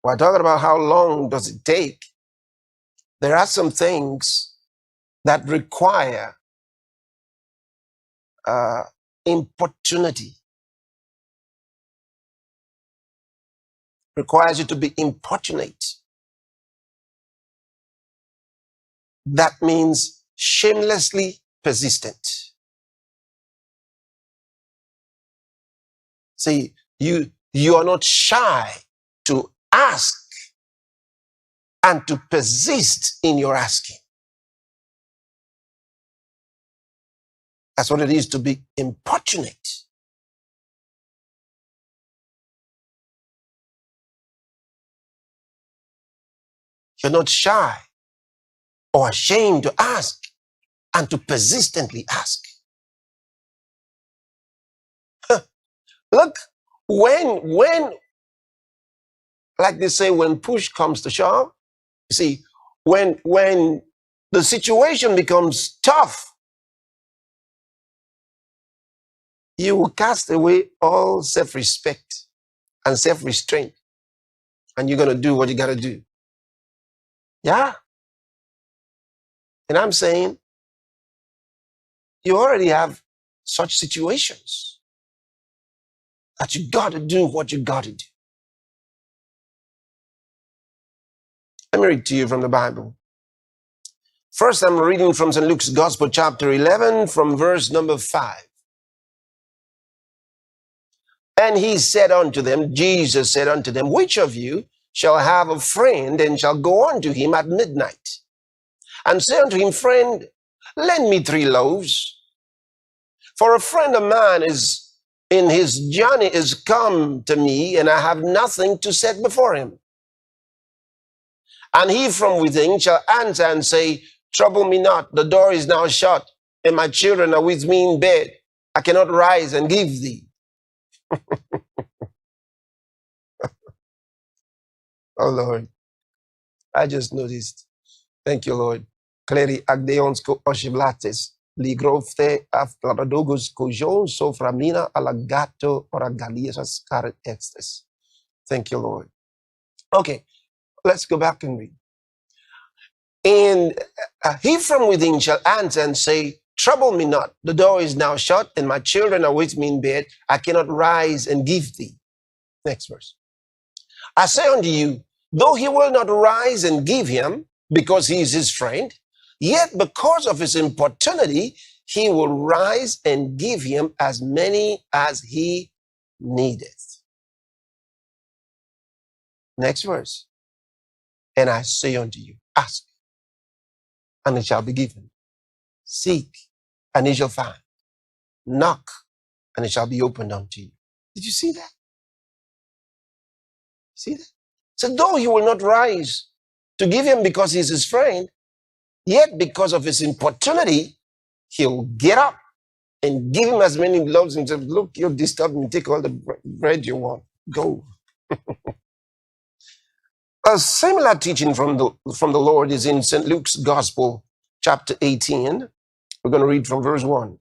We're talking about how long does it take. There are some things that require importunity. Requires you to be importunate. That means shamelessly persistent. See, you are not shy to ask and to persist in your asking. That's what it is to be importunate. You're not shy or ashamed to ask and to persistently ask. Look, when, like they say, when push comes to shove, you see, when the situation becomes tough, you will cast away all self-respect and self-restraint, and you're going to do what you got to do. Yeah. And I'm saying, you already have such situations that you got to do what you got to do. Let me read to you from the Bible. First, I'm reading from St. Luke's Gospel, chapter 11, from verse number 5. And he said unto them, Jesus said unto them, which of you shall have a friend and shall go unto him at midnight and say unto him, friend, lend me 3 loaves. For a friend of mine is in his journey is come to me, and I have nothing to set before him. And he from within shall answer and say, trouble me not, the door is now shut, and my children are with me in bed. I cannot rise and give thee. Oh Lord, I just noticed. Thank you, Lord. Cleri agdeonsko oshiblates, ligrofte afladogos kojon soframina alagato oragalias caret estes. Thank you, Lord. Okay, let's go back and read. And he from within shall answer and say, trouble me not, the door is now shut, and my children are with me in bed. I cannot rise and give thee. Next verse. I say unto you, though he will not rise and give him, because he is his friend, yet because of his importunity, he will rise and give him as many as he needeth. Next verse. And I say unto you, ask, and it shall be given. Seek, and it shall find. Knock, and it shall be opened unto you. Did you see that? See that? So though he will not rise to give him because he's his friend, yet because of his importunity, he'll get up and give him as many loaves and say, look, you're disturbing me, take all the bread you want, go. A similar teaching from the Lord is in St. Luke's Gospel, chapter 18. We're going to read from verse 1.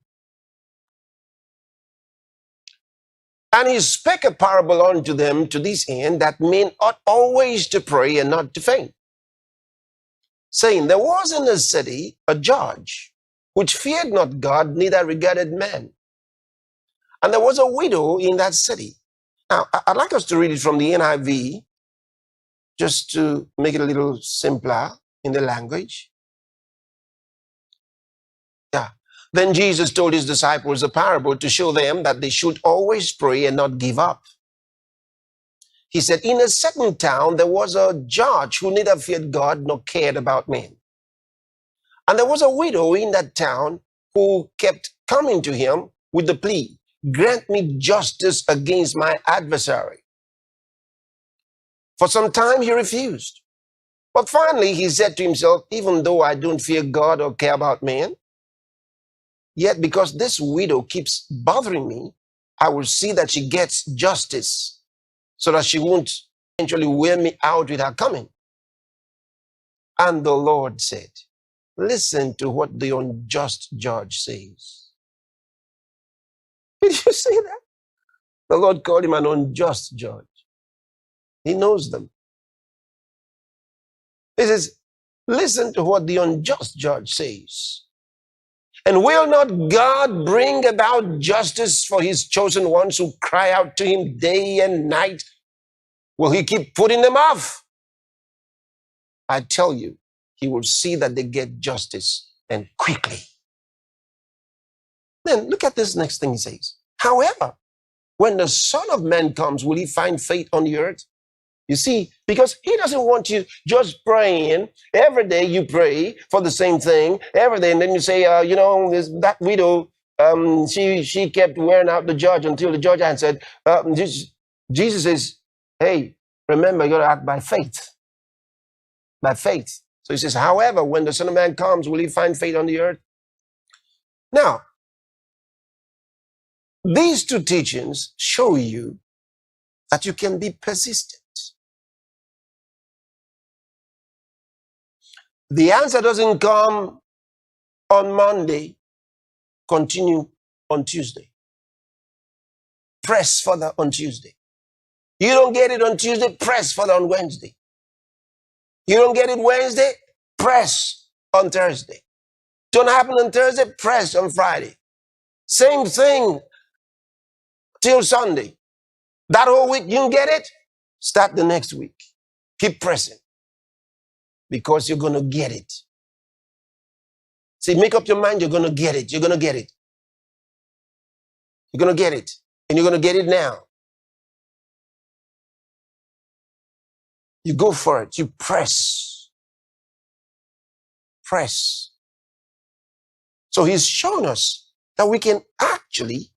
And he spake a parable unto them to this end, that men ought always to pray and not to faint, saying, there was in a city a judge, which feared not God, neither regarded man. And there was a widow in that city. Now, I'd like us to read it from the NIV, just to make it a little simpler in the language. Yeah. Then Jesus told his disciples a parable to show them that they should always pray and not give up. He said, in a certain town, there was a judge who neither feared God nor cared about men. And there was a widow in that town who kept coming to him with the plea, grant me justice against my adversary. For some time he refused. But finally he said to himself, even though I don't fear God or care about men, yet because this widow keeps bothering me, I will see that she gets justice so that she won't eventually wear me out with her coming. And the Lord said, listen to what the unjust judge says. Did you see that? The Lord called him an unjust judge. He knows them. He says, listen to what the unjust judge says. And will not God bring about justice for his chosen ones who cry out to him day and night? Will he keep putting them off? I tell you, he will see that they get justice, and quickly. Then look at this next thing he says. However, when the Son of Man comes, will he find faith on the earth? You see, because he doesn't want you just praying. Every day you pray for the same thing every day. And then you say, that widow, she kept wearing out the judge until the judge answered. Jesus says, hey, remember, you got to act by faith. By faith. So he says, however, when the Son of Man comes, will he find faith on the earth? Now, these two teachings show you that you can be persistent. The answer doesn't come on Monday, continue on Tuesday. Press further on Tuesday. You don't get it on Tuesday, press further on Wednesday. You don't get it Wednesday, press on Thursday. Don't happen on Thursday, press on Friday. Same thing till Sunday. That whole week, you don't get it, start the next week. Keep pressing. Because you're going to get it. See, make up your mind, you're going to get it. You're going to get it. You're going to get it. And you're going to get it now. You go for it. You press. Press. So he's shown us that we can actually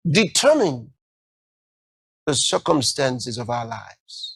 determine the circumstances of our lives.